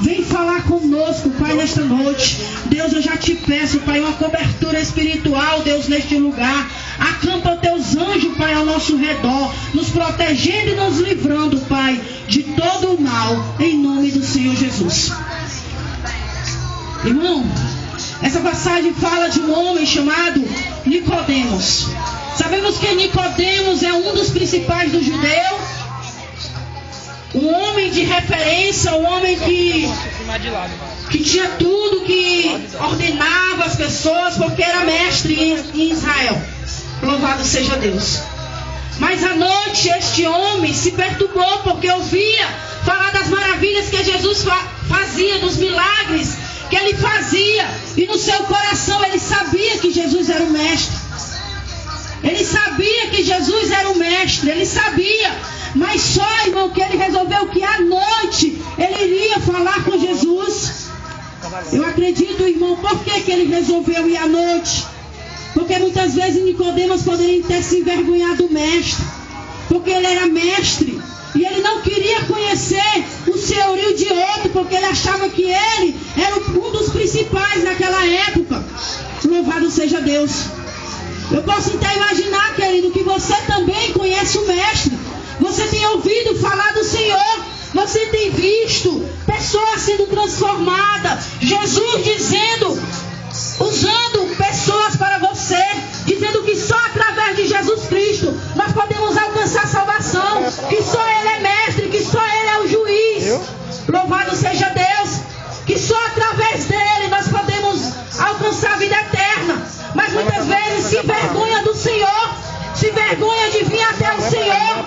Vem falar conosco, Pai, nesta noite. Deus, eu já te peço, Pai, uma cobertura espiritual, Deus, neste lugar. Acampa teus anjos, Pai, ao nosso redor, nos protegendo e nos livrando, Pai, de todo o mal, em nome do Senhor Jesus. Irmão, essa passagem fala de um homem chamado Nicodemos. Sabemos que Nicodemos é um dos principais dos judeus, um homem de referência, um homem que tinha tudo, que ordenava as pessoas, porque era mestre em Israel. Louvado seja Deus. Mas à noite este homem se perturbou, porque ouvia falar das maravilhas que Jesus fazia, dos milagres que ele fazia, e no seu coração ele sabia que Jesus era o mestre. Ele sabia que Jesus era o mestre, ele sabia, mas só, irmão, que ele resolveu que à noite ele iria falar com Jesus. Eu acredito, irmão, por que ele resolveu ir à noite? Porque muitas vezes Nicodemos poderia ter se envergonhado do mestre, porque ele era mestre, e ele não queria conhecer o senhorio de outro, porque ele achava que ele era um dos principais naquela época. Louvado seja Deus. Eu posso até imaginar, querido, que você também conhece o mestre. Você tem ouvido falar do Senhor. Você tem visto pessoas sendo transformadas. Jesus dizendo, usando pessoas para você, dizendo que só através de Jesus Cristo nós podemos alcançar salvação, que só Ele é mestre, que só Ele é o juiz. Louvado seja Deus, que só através dele nós podemos alcançar a vida eterna. Mas muitas vezes se envergonha do Senhor, se envergonha de vir até o Senhor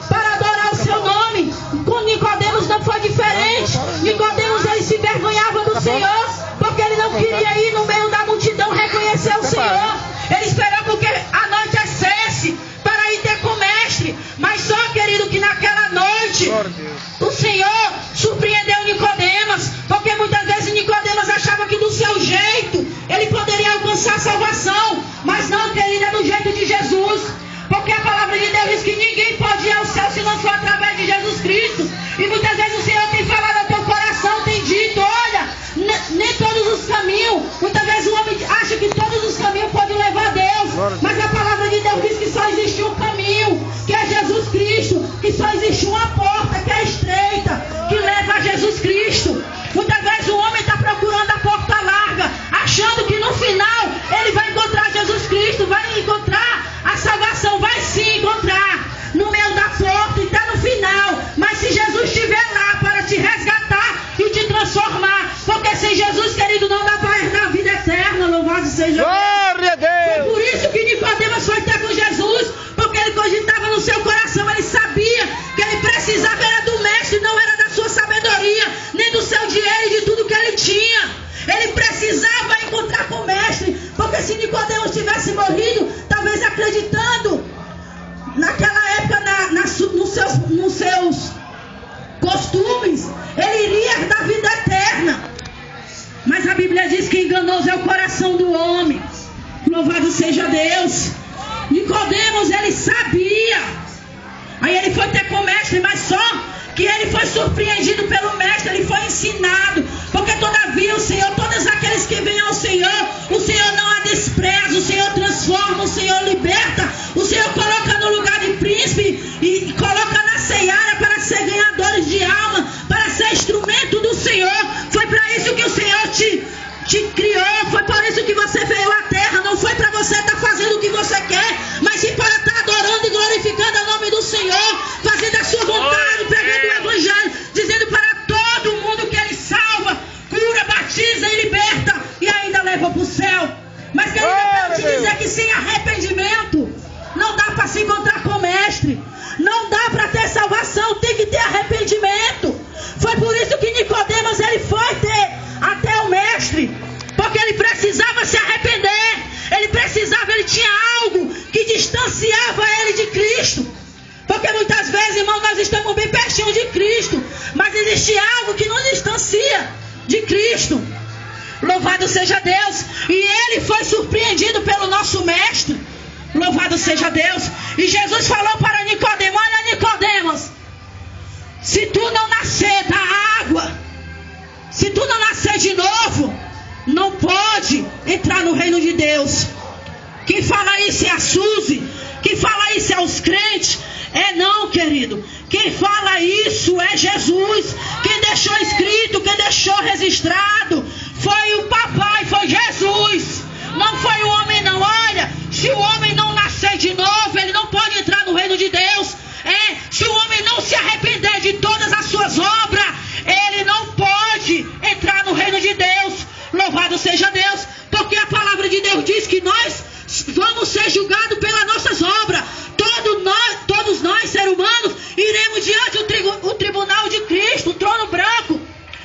para adorar o seu nome. Com Nicodemos não foi diferente. Nicodemos, ele se envergonhava do Senhor, porque ele não queria ir no meio da multidão reconhecer o Senhor. Ele esperou porque a noite anoitecesse para ir ter com o mestre. Mas só, querido, que naquela noite o Senhor surpreendeu Nicodemos, porque muitas vezes Nicodemos achava que do seu jeito ele poderia alcançar a salvação. Mas não, querido, é do jeito de Jesus. Porque a palavra de Deus diz que ninguém pode ir ao céu se não for através de Jesus Cristo. E muitas vezes o Senhor tem falado ao teu coração, tem dito, olha, nem todos os caminhos. Muitas vezes o homem acha que todos os caminhos podem levar a Deus. Mas a palavra de Deus diz que só existe um caminho, que é Jesus Cristo. Que só existe uma porta, que é estreita, que leva a Jesus Cristo. Muitas vezes o homem está procurando a porta larga, achando que no final ele vai encontrar Jesus Cristo, vai encontrar a salvação. Vai sim encontrar no meio da porta e está no final. Mas se Jesus estiver lá para te resgatar e te transformar, porque sem Jesus, querido, não dá para herdar a vida eterna. Louvado seja Deus. Foi por isso que Nicodemos foi ter com Jesus, porque ele cogitava no seu coração, ele sabia que ele precisava era do mestre, não era da sua sabedoria, nem do seu dinheiro e de tudo que ele tinha. Ele precisava encontrar com o mestre, porque se Nicodemos tivesse morrido, talvez acreditando naquela época nos seus costumes, ele iria herdar a vida eterna. Mas a Bíblia diz que enganoso é o coração do homem. Louvado seja Deus. Nicodemos, ele sabia. Aí ele foi ter com o mestre, mas só que ele foi surpreendido pelo mestre, ele foi ensinado. Porque todavia o Senhor, todos aqueles que vêm ao Senhor, o Senhor não a despreza, o Senhor transforma, o Senhor liberta, o Senhor coloca no lugar de príncipe e coloca na seara para ser ganhadores de alma, para ser instrumento do Senhor. Foi para isso que o Senhor te criou, foi por isso que você veio à terra. Não foi para você estar fazendo o que você quer, mas sim para estar adorando e glorificando o nome do Senhor, fazendo a sua vontade, pregando o evangelho, dizendo para todo mundo que ele salva, cura, batiza e liberta e ainda leva para o céu. Mas querido, eu quero te dizer que sem arrependimento não dá para se encontrar com o mestre, não dá para ter salvação, tem que ter arrependimento. Foi por isso que Nicodemos, ele foi ter até o mestre, porque ele precisava se arrepender, ele tinha algo que distanciava ele de Cristo. Porque muitas vezes, irmão, nós estamos bem pertinho de Cristo, mas existe algo que nos distancia de Cristo. Louvado seja Deus. E ele foi surpreendido pelo nosso mestre. Louvado seja Deus. E Jesus falou para Nicodemos: olha, Nicodemos, se tu não nascer da água nascer de novo não pode entrar no reino de Deus. Quem fala isso é a Suzy. Quem fala isso é os crentes. É não, querido. Quem fala isso é Jesus. Quem deixou escrito, quem deixou registrado foi o papai, foi Jesus. Não foi o homem não. Olha, se o homem não nascer de novo, ele não pode entrar no reino de Deus. Se o homem não se arrepender de todas as suas obras, ele não pode entrar no reino de Deus. Louvado seja Deus, porque a palavra de Deus diz que nós vamos ser julgados pelas nossas obras. Todos nós, seres humanos, iremos diante do tribunal de Cristo, o trono branco.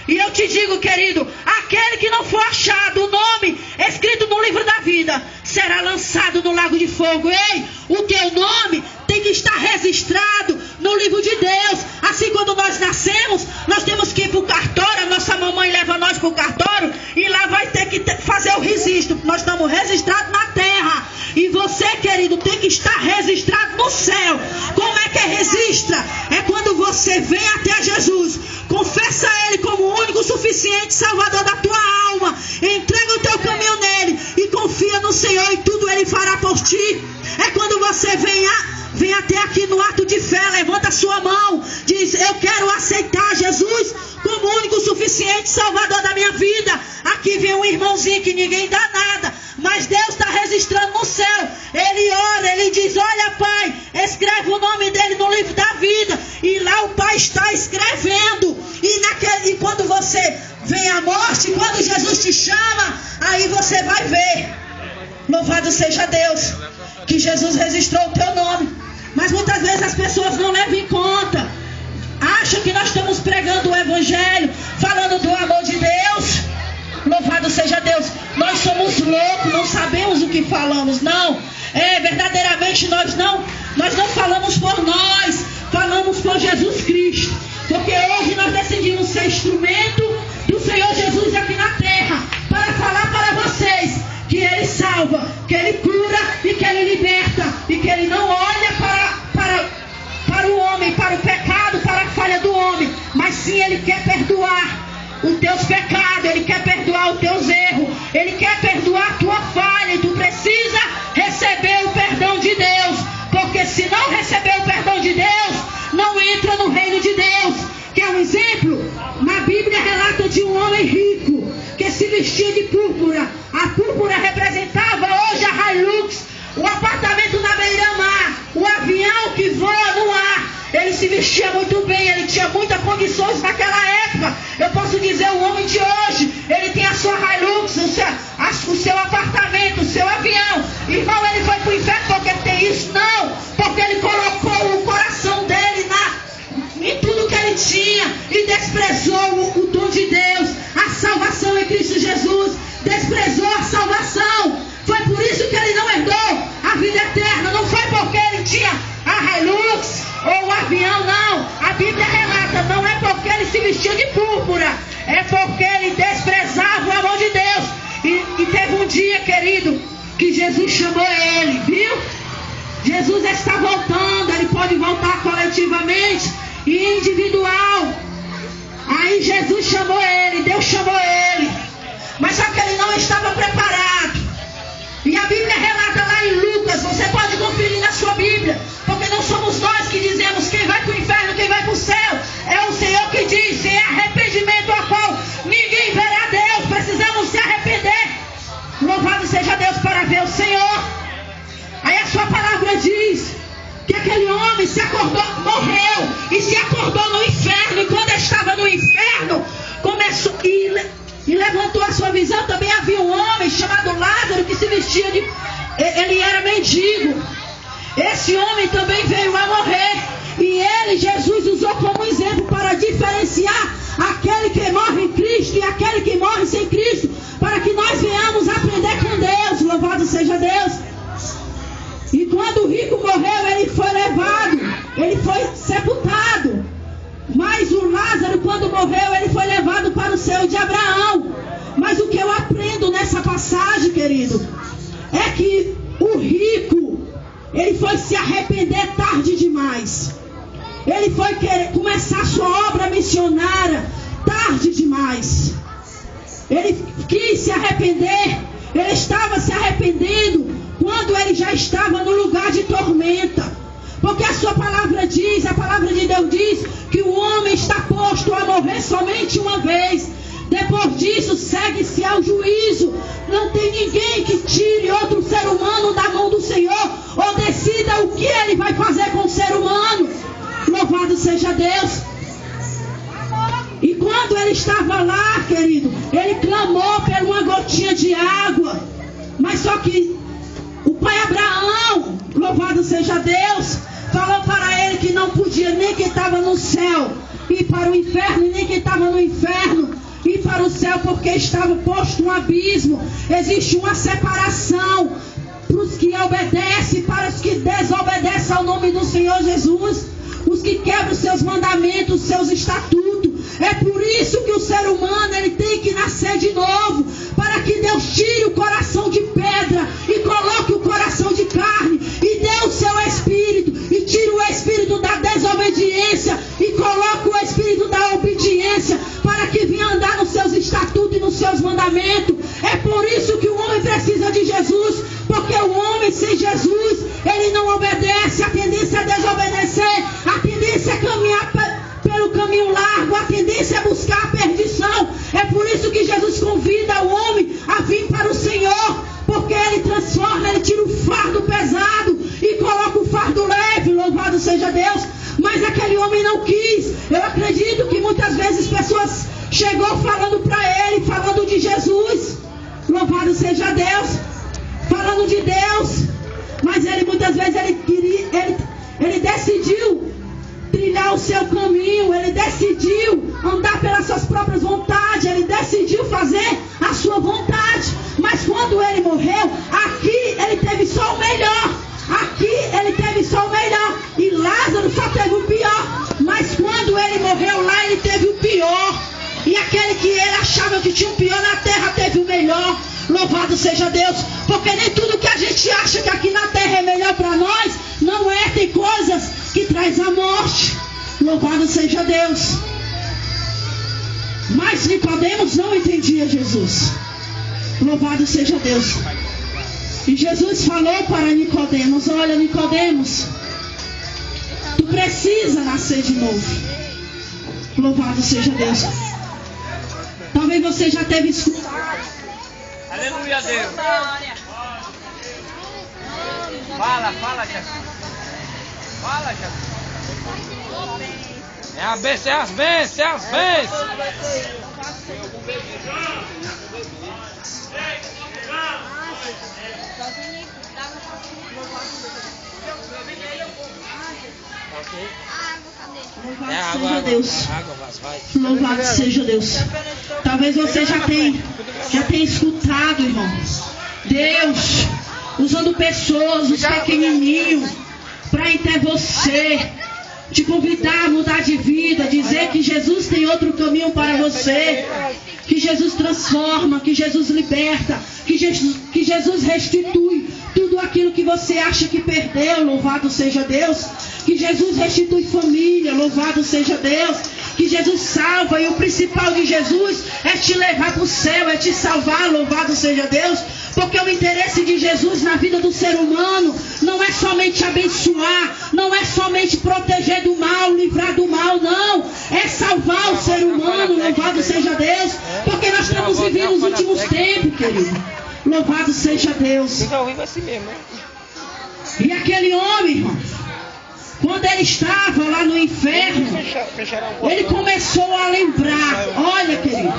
E eu te digo, querido, aquele que não for achado o nome escrito no livro da vida será lançado no lago de fogo. Ei, o teu nome tem que estar registrado no livro de Deus. Assim, quando nós nascemos, nós temos que ir para o cartório. A nossa mamãe leva nós para o cartório e lá vai ter que fazer o registro. Nós estamos registrados na terra. E você, querido, tem que estar registrado no céu. Como é que registra? É quando você vem até Jesus, confessa Ele como o único suficiente Salvador da tua alma, entrega o teu caminho nele e confia no Senhor, e tudo Ele fará por ti. É quando você vem até aqui no ato de fé, levanta a sua mão, diz: eu quero aceitar Jesus como o único suficiente Salvador da minha vida. Aqui vem um irmãozinho que ninguém dá nada, mas Deus está registrando no céu. Ele ora, ele diz: olha, Pai, escreve o nome dele no livro da vida. E lá o Pai está escrevendo. E quando você vem à morte, quando Jesus te chama, aí você vai ver. Louvado seja Deus, que Jesus registrou o teu nome. Mas muitas vezes as pessoas não levam em conta. Acham que nós estamos pregando o Evangelho, falando do amor de Deus. Louvado seja Deus. Nós somos loucos, não sabemos o que falamos. Não, verdadeiramente nós não falamos por nós, falamos por Jesus Cristo. Porque hoje nós decidimos ser instrumento do Senhor Jesus aqui na terra, para falar para vocês que Ele salva, que Ele cura e que Ele liberta, e que Ele não olha para o homem, para o pecado, para a falha do homem, mas sim Ele quer perdoar os teus pecados, Ele quer perdoar os teus erros, Ele quer perdoar a tua falha, e tu precisa receber o perdão de Deus, porque se não receber o perdão de Deus, não entra no reino de Deus. Quer um exemplo? Na Bíblia relata de um homem rico que se vestia de púrpura. A púrpura representava hoje a Hilux, o apartamento na beira-mar, o avião que voa no ar. Ele se vestia muito bem, ele tinha muitas condições naquela época. Eu posso dizer, o homem de hoje, ele tem a sua Hilux, o seu apartamento, o seu avião. Irmão, ele foi para o inferno porque tem isso? Não, porque ele colocou o coração dele em tudo que ele tinha e desprezou o dom de Deus, a salvação em Cristo Jesus. Desprezou a salvação. Foi por isso que ele não herdou a vida eterna. Não foi porque ele tinha a Hilux ou o avião, não. A Bíblia relata, não é porque ele se vestia de púrpura, é porque ele desprezava o amor de Deus. E teve um dia, querido, que Jesus chamou ele, viu? Jesus está voltando, ele pode voltar coletivamente e individual. Aí Jesus chamou ele, Deus chamou ele, mas só que ele não estava preparado. E a Bíblia relata lá em Lucas, você pode conferir na sua Bíblia, porque não somos nós que dizemos quem vai para o inferno, quem vai para o céu. É o Senhor que diz, sem arrependimento a qual ninguém verá Deus. Precisamos se arrepender. Louvado seja Deus para ver o Senhor. Aí a sua palavra diz que aquele homem se acordou, morreu e se acordou no inferno. E quando estava no inferno, começou e levantou a sua visão. Também havia um homem chamado Lázaro que se vestia de... ele era mendigo. Esse homem também veio a morrer. E ele, Jesus, usou como exemplo para diferenciar aquele que morre em Cristo e aquele que morre sem Cristo, para que nós venhamos aprender com Deus. Louvado seja Deus. E quando o rico morreu, ele foi levado, ele foi sepultado. Mas o Lázaro, quando morreu, ele foi levado para o céu de Abraão. Mas o que eu aprendo nessa passagem, querido, é que o rico, ele foi se arrepender tarde demais. Ele foi querer começar sua obra missionária tarde demais. Ele quis se arrepender. Ele estava se arrependendo quando ele já estava no lugar de tormenta. Porque a sua palavra diz, a palavra de Deus diz, que o homem está posto a morrer somente uma vez. Depois disso, segue-se ao juízo. Não tem ninguém que tire outro ser humano da mão do Senhor, ou decida o que ele vai fazer com o ser humano. Louvado seja Deus. E quando ele estava lá, querido, ele clamou por uma gotinha de água. Mas só que o pai Abraão, louvado seja Deus, falou para ele que não podia nem quem estava no céu ir para o inferno, e nem quem estava no inferno ir para o céu, porque estava posto um abismo. Existe uma separação para os que obedecem, para os que desobedecem ao nome do Senhor Jesus, os que quebram os seus mandamentos, os seus estatutos. É por isso que o ser humano ele tem que nascer de novo, para que Deus tire o coração de pedra e coloque o coração de carne, e dê o seu espírito, e tire o espírito da desobediência e coloque o espírito da obediência, para que venha andar nos seus estatutos e nos seus mandamentos. É por isso que o homem precisa de Jesus, porque o homem sem Jesus, ele não obedece. A tendência é desobedecer, a tendência é caminhar pelo caminho largo, a tendência é buscar a perdição. É por isso que Jesus convida o homem a vir para o Senhor, porque ele transforma, ele tira o fardo pesado e coloca o fardo leve. Louvado seja Deus. Mas aquele homem não quis. Eu acredito que muitas vezes pessoas chegou falando para ele, falando de Jesus, louvado seja Deus, falando de Deus, mas ele muitas vezes ele decidiu trilhar o seu caminho, ele decidiu andar pelas suas próprias vontades, ele decidiu fazer a sua vontade. Mas quando ele morreu, aqui ele teve só o melhor, aqui ele teve só o melhor, e Lázaro só teve o pior. Mas quando ele morreu lá, ele teve o pior, e aquele que ele achava que tinha o pior na terra teve o melhor. Louvado seja Deus, porque nem tudo que a gente acha que aqui na terra é melhor para nós, não é. Tem coisas que traz a morte. Louvado seja Deus. Mas Nicodemos não entendia Jesus. Louvado seja Deus. E Jesus falou para Nicodemos: olha, Nicodemos, tu precisa nascer de novo. Louvado seja Deus. Talvez você já teve escutado. Aleluia, Deus. Fala, Jesus. Fala, Jesus. É a bênção, é as bênçãos, é as bênçãos. Louvado seja Deus. Louvado seja Deus. Talvez você já tenha escutado, irmão, Deus usando pessoas, os pequenininhos, para até você, te convidar a mudar de vida, dizer que Jesus tem outro caminho para você, que Jesus transforma, que Jesus liberta, que Jesus restitui tudo aquilo que você acha que perdeu. Louvado seja Deus. Que Jesus restitui família. Louvado seja Deus. Que Jesus salva, e o principal de Jesus é te levar para o céu, é te salvar. Louvado seja Deus. Porque o interesse de Jesus na vida do ser humano não é somente abençoar, não é somente proteger do mal, livrar do mal, não. É salvar o ser humano. Louvado seja Deus. Porque nós estamos vivendo os últimos tempos, querido. Louvado seja Deus. E aquele homem, irmão, quando ele estava lá no inferno, ele começou a lembrar. Olha, querido,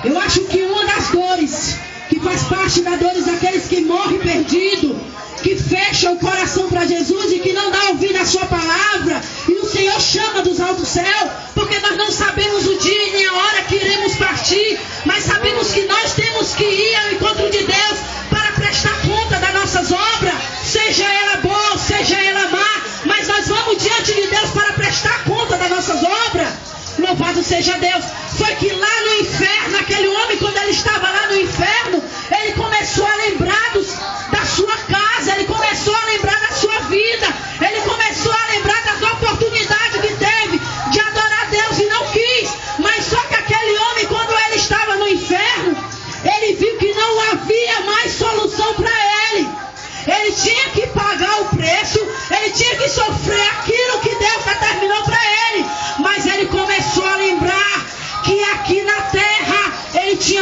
eu acho que uma das dores que faz parte das dores daqueles que morrem perdido, que fecha o coração para Jesus e que não dá ouvido à sua palavra, e o Senhor chama dos altos céus, porque nós não sabemos o dia e nem a hora que iremos partir, mas sabemos que nós temos que ir ao encontro de Deus para prestar conta das nossas obras, seja ela boa, seja ela má, mas nós vamos diante de Deus para prestar conta das nossas obras. Louvado seja Deus. Foi que lá no inferno, aquele homem, quando ele estava lá no inferno, ele começou a lembrar da sua casa, ele começou a lembrar da sua vida, ele começou a lembrar das oportunidades que teve de adorar a Deus e não quis. Mas só que aquele homem, quando ele estava no inferno,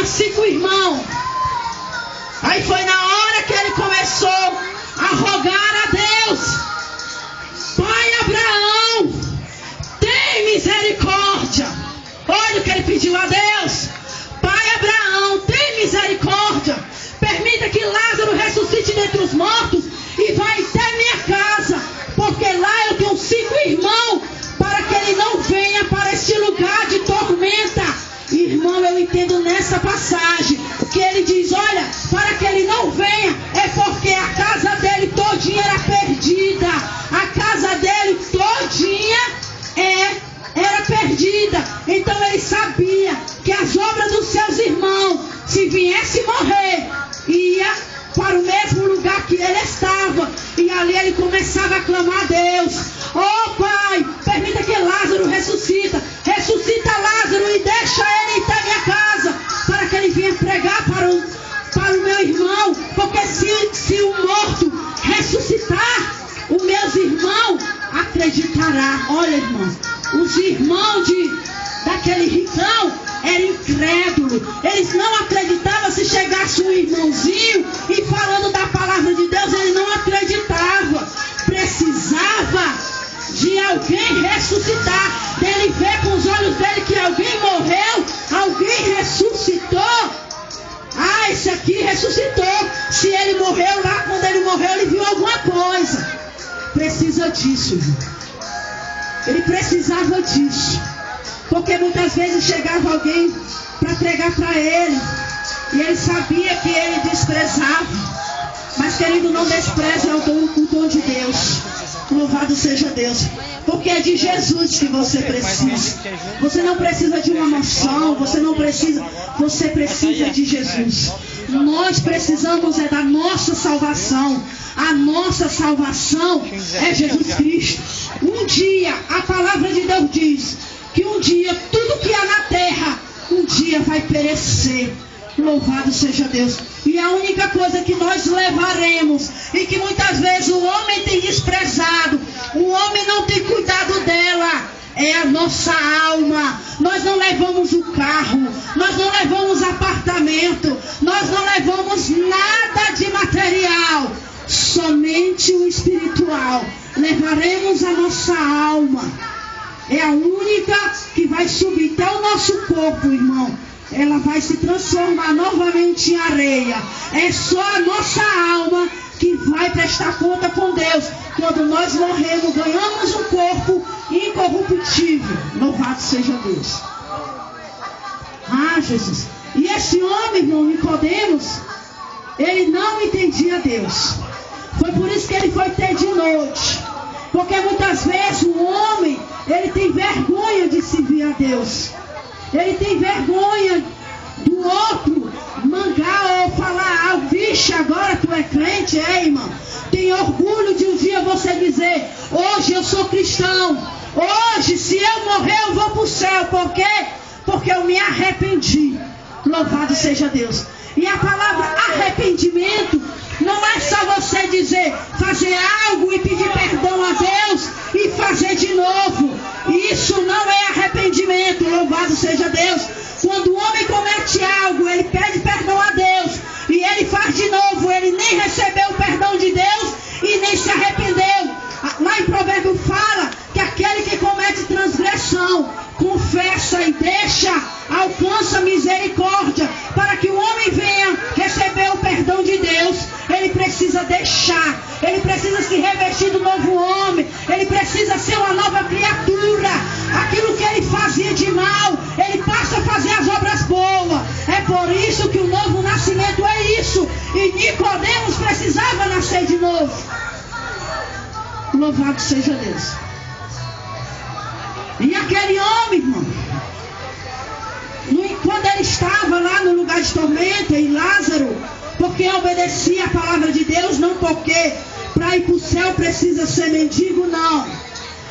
tinha 5 irmãos. Aí foi na hora que ele começou a rogar a Deus: Pai Abraão, tem misericórdia. Olha o que ele pediu a Deus: Pai Abraão, tem misericórdia. Permita que Lázaro ressuscite dentre os mortos e vá até minha casa, porque lá eu tenho 5 irmãos, para que ele não venha para este lugar de tormenta. Irmão, eu entendo nessa passagem que ele diz: olha, para que ele não venha, é porque a casa dele todinha era perdida. A casa dele todinha era perdida. Então ele sabia que as obras dos seus irmãos, se viesse morrer, ia para o mesmo lugar que ele estava. E ali ele começava a clamar a Deus: oh Pai, permita que Lázaro ressuscita Lázaro e deixa ele ir até minha casa, para que ele venha pregar para o meu irmão. Porque se o morto ressuscitar, os meus irmãos acreditarão. Olha, irmão, os irmãos daquele ricão eram incrédulos. Eles não acreditavam. Se chegasse um irmãozinho e falando da palavra de Deus, ele não acreditava. Precisava de alguém ressuscitar, dele ver com os olhos dele que alguém morreu, alguém ressuscitou. Ah, esse aqui ressuscitou. Se ele morreu lá, quando ele morreu, ele viu alguma coisa. Precisa disso, irmão. Ele precisava disso. Porque muitas vezes chegava alguém para pregar para ele, e ele sabia que ele desprezava. Mas, querido, não despreze o dom de Deus. Louvado seja Deus. Porque é de Jesus que você precisa. Você não precisa de uma mansão. Você precisa de Jesus. Nós precisamos da nossa salvação. A nossa salvação é Jesus Cristo. Um dia, a palavra de Deus diz que um dia tudo que há na terra, um dia vai perecer. Louvado seja Deus. E a única coisa que nós levaremos, e que muitas vezes o homem tem desprezado, o homem não tem cuidado dela, é a nossa alma. Nós não levamos o carro, nós não levamos apartamento, nós não levamos nada de material, somente o espiritual. Levaremos a nossa alma. É a única que vai subir até o nosso corpo, irmão. Ela vai se transformar novamente em areia. É só a nossa alma que vai prestar conta com Deus. Quando nós morremos, ganhamos um corpo incorruptível. Louvado seja Deus. Ah, Jesus. E esse homem, irmão, Nicodemos, ele não entendia Deus. Foi por isso que ele foi ter de noite. Porque muitas vezes o homem, ele tem vergonha de servir a Deus. Ele tem vergonha do outro mangar ou falar: vixe, agora tu é crente, irmão. Tem orgulho de um dia você dizer: hoje eu sou cristão. Hoje, se eu morrer, eu vou para o céu. Por quê? Porque eu me arrependi. Louvado seja Deus. E a palavra arrependimento não é só você dizer, fazer algo e pedir perdão a Deus e fazer de novo. Isso não é arrependimento. Louvado seja Deus. Quando o homem comete algo, ele pede perdão a Deus e ele faz de novo, ele nem recebeu o perdão de Deus e nem se arrependeu. Lá em Provérbio fala que aquele que comete transgressão, confessa e deixa, alcança misericórdia. Para que o homem venha receber o perdão de Deus, ele precisa deixar, ele precisa se revestir do novo homem, ele precisa ser uma nova criatura. Aquilo que ele fazia de mal, ele passa a fazer as obras boas. É por isso que o novo nascimento é isso. E Nicodemos precisava nascer de novo. Louvado seja Deus. E aquele homem, irmão, quando ele estava lá no lugar de tormenta, em Lázaro, porque obedecia a palavra de Deus, não porque para ir para o céu precisa ser mendigo, não.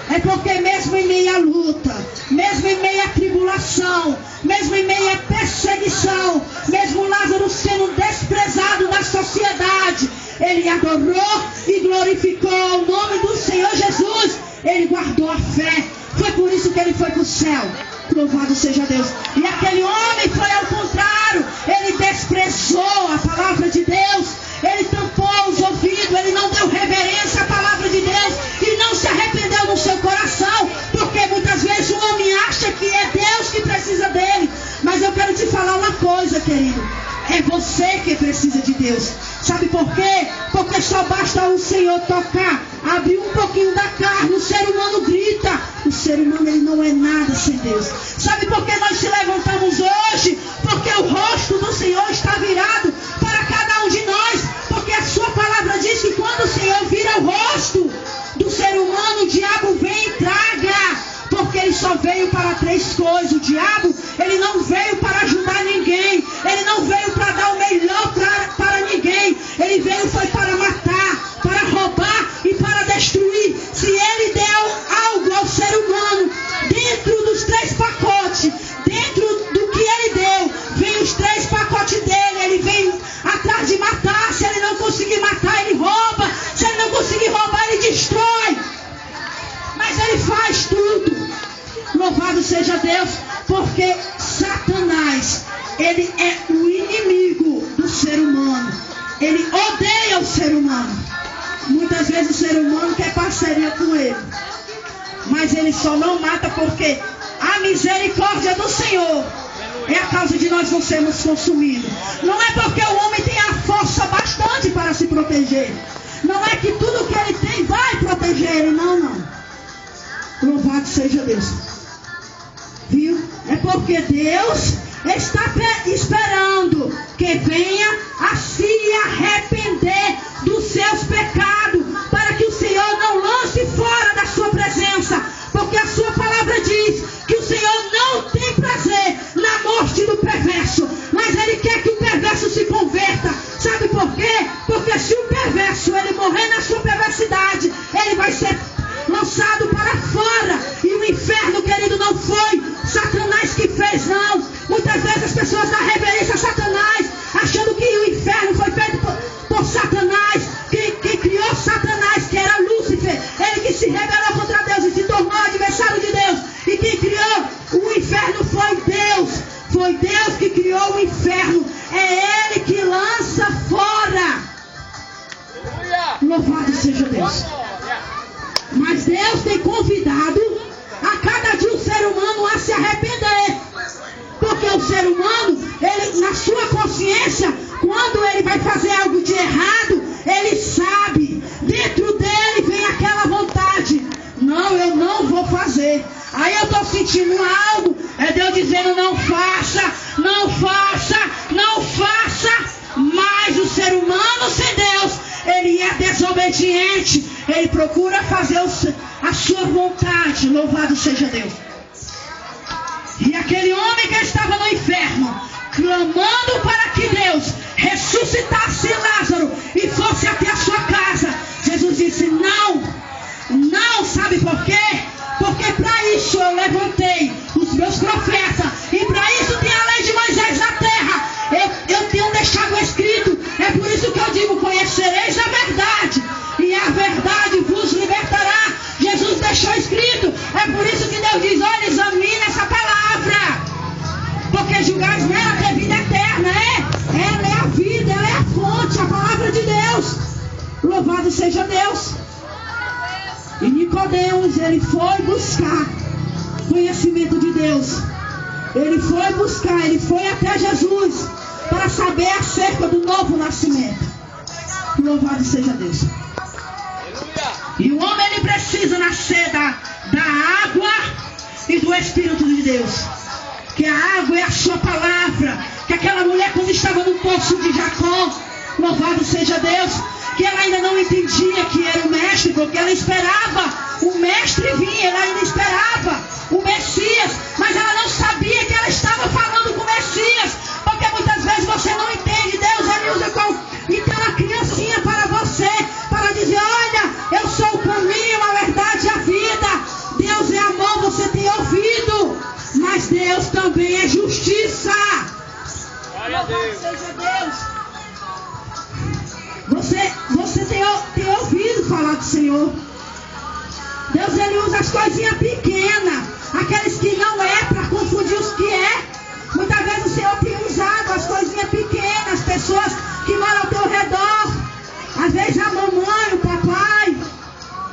É porque mesmo em meio à luta, mesmo em meio à tribulação, mesmo em meio à perseguição, mesmo Lázaro sendo desprezado na sociedade, ele adorou e glorificou o nome do Senhor Jesus. Ele guardou a fé. Foi por isso que ele foi para o céu. Louvado seja Deus. E aquele homem foi ao contrário. coisa, querido, é você que precisa de Deus. Sabe por quê? Porque só basta o Senhor tocar, abrir um pouquinho da carne, o ser humano grita. O ser humano, ele não é nada sem Deus. Sabe por que nós se levantamos hoje? Porque o rosto do Senhor está virado para cada um de nós. Porque a sua palavra diz que quando o Senhor vira o rosto do ser humano, o diabo vem e traga. Porque ele só veio para 3 coisas. O diabo, ele não veio para ajudar ninguém. Ele não veio para dar o melhor para ninguém. Ele veio foi para matar, para roubar e para destruir. Se ele deu algo ao ser humano, dentro dos 3 pacotes, dentro do que ele deu, vem os 3 pacotes dele. Ele vem atrás de matar. Se ele não conseguir matar, ele rouba. Se ele não conseguir roubar, ele destrói. Mas ele faz tudo. Louvado seja Deus, porque Satanás, ele é o inimigo do ser humano. Ele odeia o ser humano. Muitas vezes o ser humano quer parceria com ele, mas ele só não mata porque a misericórdia do Senhor é a causa de nós não sermos consumidos. Não é porque o homem tem a força bastante para se proteger. Não é que tudo que ele tem vai proteger ele. Não. Louvado seja Deus. Viu? É porque Deus está esperando que venha a se arrepender dos seus pecados, para que o Senhor não lance fora da sua presença. Porque a sua palavra diz que o Senhor não tem prazer na morte do perverso, mas Ele quer que o perverso se converta. Sabe por quê? Porque se o perverso ele morrer na sua perversidade, ele vai ser lançado para fora. E o inferno, querido, não foi Satanás que fez, não. Muitas vezes as pessoas dão reverência a Satanás, achando que o inferno foi feito por Satanás. Quem criou Satanás, que era Lúcifer, ele que se rebelou contra Deus e se tornou adversário de Deus. E quem criou o inferno foi Deus. Foi Deus que criou o inferno. É Ele que lança fora. Louvado seja Deus. Mas Deus tem convidado a cada dia o ser humano a se arrepender. Porque o ser humano, ele, na sua consciência, quando ele vai fazer algo de errado, ele sabe. Dentro dele vem aquela vontade. Não, eu não vou fazer. Aí eu estou sentindo algo. É Deus dizendo, não faça, não faça, não faça. Mas o ser humano sem Deus, ele é desobediente. Ele procura fazer a sua vontade. Louvado seja Deus. E aquele homem que estava no inferno, clamando para que Deus ressuscitasse Lázaro e fosse até a sua casa, Jesus disse, não, sabe por quê? Porque para isso eu levantei os meus profetas, e para isso tem a lei de Moisés na terra. Eu tenho deixado escrito. É por isso que eu digo, conhecereis a verdade, e a verdade vos libertará. Jesus deixou escrito. É por isso que Deus diz, olha, examine essa palavra, porque julgares nela tem vida eterna. Ela é a vida, ela é a fonte, a palavra de Deus. Louvado seja Deus. E Nicodemos, ele foi buscar conhecimento de Deus. Ele foi até Jesus para saber acerca do novo nascimento. Louvado seja Deus. E o homem, ele precisa nascer da água e do Espírito de Deus. Que a água é a sua palavra. Que aquela mulher, quando estava no poço de Jacó, louvado seja Deus, que ela ainda não entendia que era o mestre, porque ela esperava o mestre vir, ela ainda esperava o Messias, mas ela não sabia que ela estava falando com o Messias. Porque muitas vezes você não entende. Deus, ele usa então a criancinha para você, para dizer, olha, eu sou o caminho, a verdade e a vida. Deus é amor, você tem ouvido, mas Deus também é justiça. Glória a Deus. Seja Deus. Você tem ouvido falar do Senhor. Deus, ele usa as coisinhas pequenas, aqueles que não é, para confundir os que é. Muitas vezes o Senhor tem usado as coisinhas pequenas, pessoas que moram ao teu redor, às vezes a mamãe, o papai.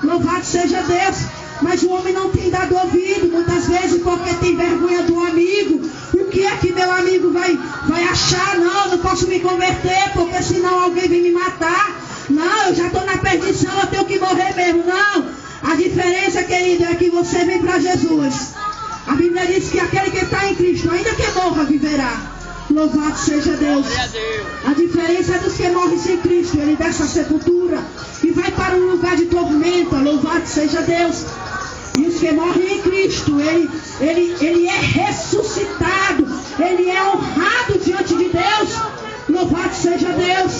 Louvado seja Deus. Mas o homem não tem dado ouvido, muitas vezes porque tem vergonha do amigo. O que é que meu amigo vai achar? Não posso me converter, porque senão alguém vem me matar. Não, eu já estou na perdição, eu tenho que morrer mesmo. Não, a diferença, querido, é que você vem para Jesus. A Bíblia diz que aquele que está em Cristo, ainda que morra, viverá. Louvado seja Deus. A diferença é dos que morrem sem Cristo. Ele desce a sepultura e vai para um lugar de tormenta. Louvado seja Deus. E os que morrem em Cristo, ele é ressuscitado. Ele é honrado diante de Deus. Louvado seja Deus.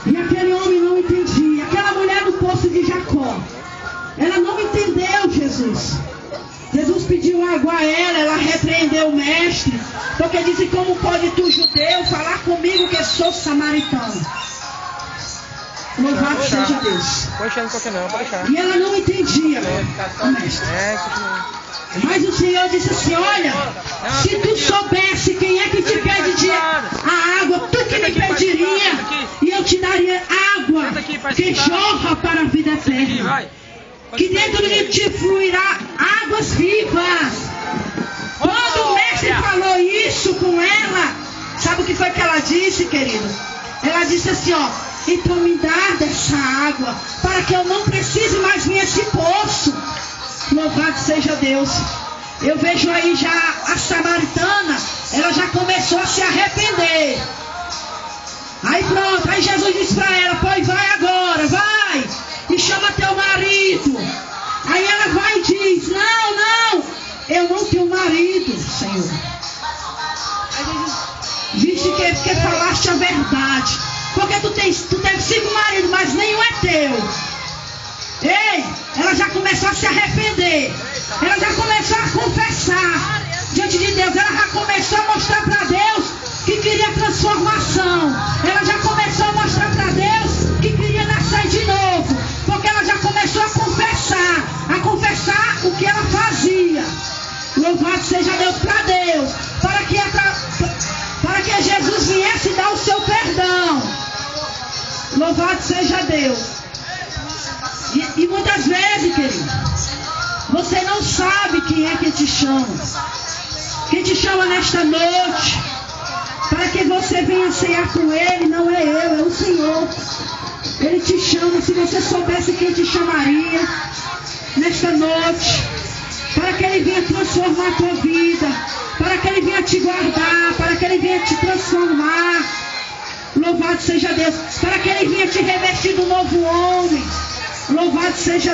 E aquele homem não entendia. Aquela mulher no poço de Jacó, ela não entendeu Jesus. Jesus pediu água a ela repreendeu o mestre, porque disse: como pode tu, judeu, falar comigo que sou samaritano? Louvado seja Deus. Pode deixar, não toque não, pode deixar. E ela não entendia o mestre. Mas o Senhor disse assim: olha, se tu soubesse quem é que te pede a água, tu que me pediria, e eu te daria água que jorra para a vida eterna, que dentro de ti fluirá águas vivas. Quando o mestre falou isso com ela, sabe o que foi que ela disse, querido? Ela disse assim: ó, então me dá dessa água, para que eu não precise mais vir a esse poço. Louvado seja Deus. Eu vejo aí já a samaritana, ela já começou a se arrepender. Aí pronto, aí Jesus disse para ela: pois vai agora, vai, e chama teu marido. Aí ela vai e diz: não, eu não tenho marido, Senhor. Disse que falaste a verdade, porque tu tens 5 maridos, mas nenhum é teu. Ei, ela já começou a se arrepender. Ela já começou a confessar diante de Deus. Ela já começou a mostrar para Deus que queria transformação. Ela já começou a mostrar para Deus que queria nascer de novo, porque ela já começou a confessar o que ela fazia. Louvado seja Deus, para que Jesus viesse dar o seu perdão. Louvado seja Deus. E muitas vezes, querido, você não sabe quem é que te chama. Quem te chama nesta noite, para que você venha cear com Ele, não é eu, é o Senhor. Ele te chama. Se você soubesse quem te chamaria nesta noite, para que Ele venha transformar a tua vida, para que Ele venha te guardar, para que Ele venha te transformar. Louvado seja Deus. Para que Ele venha te revestir do novo homem. Louvado seja